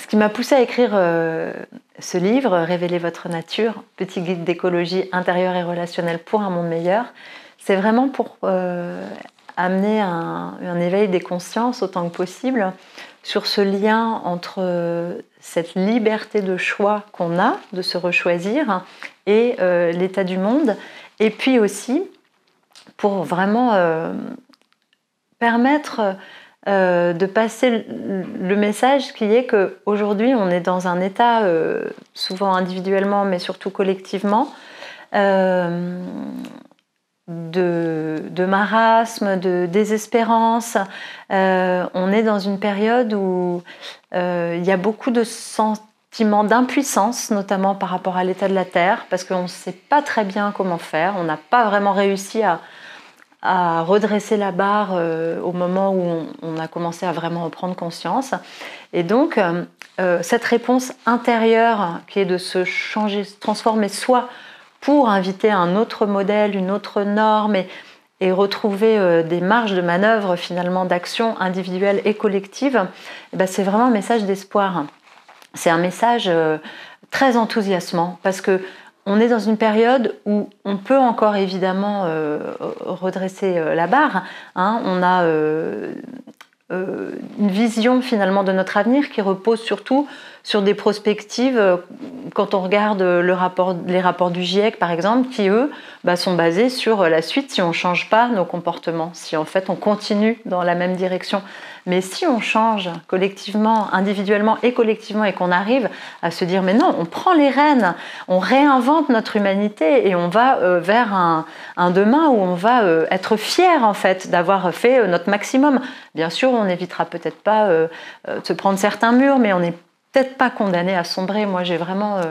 Ce qui m'a poussée à écrire ce livre, Révéler votre nature, petit guide d'écologie intérieure et relationnelle pour un monde meilleur, c'est vraiment pour amener un éveil des consciences autant que possible sur ce lien entre cette liberté de choix qu'on a, de se rechoisir, et l'état du monde, et puis aussi pour vraiment permettre de passer le message qui est qu'aujourd'hui on est dans un état, souvent individuellement mais surtout collectivement, de marasme, de désespérance. On est dans une période où il y a beaucoup de sentiments d'impuissance, notamment par rapport à l'état de la Terre, parce qu'on ne sait pas très bien comment faire, on n'a pas vraiment réussi à redresser la barre au moment où on a commencé à vraiment en prendre conscience. Et donc, cette réponse intérieure qui est de se changer, se transformer soi pour inviter un autre modèle, une autre norme et retrouver des marges de manœuvre finalement d'action individuelle et collective, et c'est vraiment un message d'espoir. C'est un message très enthousiasmant parce que on est dans une période où on peut encore évidemment redresser la barre. On a une vision finalement de notre avenir qui repose surtout sur des prospectives. Quand on regarde les rapports du GIEC par exemple, qui eux sont basés sur la suite si on ne change pas nos comportements, si en fait on continue dans la même direction. Mais si on change collectivement, individuellement et collectivement, et qu'on arrive à se dire mais non, on prend les rênes, on réinvente notre humanité et on va vers un demain où on va être fier en fait d'avoir fait notre maximum. Bien sûr, on n'évitera peut-être pas de se prendre certains murs, mais on n'est peut-être pas condamné à sombrer. Moi, j'ai vraiment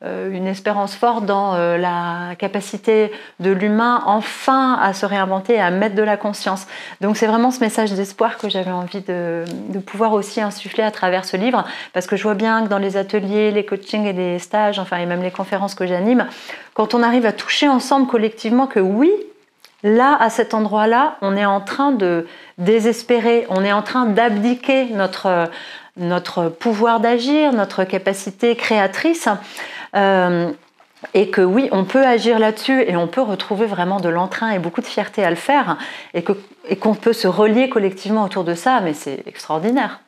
une espérance forte dans la capacité de l'humain enfin à se réinventer et à mettre de la conscience. Donc c'est vraiment ce message d'espoir que j'avais envie de pouvoir aussi insuffler à travers ce livre, parce que je vois bien que dans les ateliers, les coachings et les stages, enfin et même les conférences que j'anime, quand on arrive à toucher ensemble collectivement que oui, là, à cet endroit-là, on est en train de désespérer, on est en train d'abdiquer notre pouvoir d'agir, notre capacité créatrice, et que oui, on peut agir là-dessus et on peut retrouver vraiment de l'entrain et beaucoup de fierté à le faire, et qu'on peut se relier collectivement autour de ça, mais c'est extraordinaire.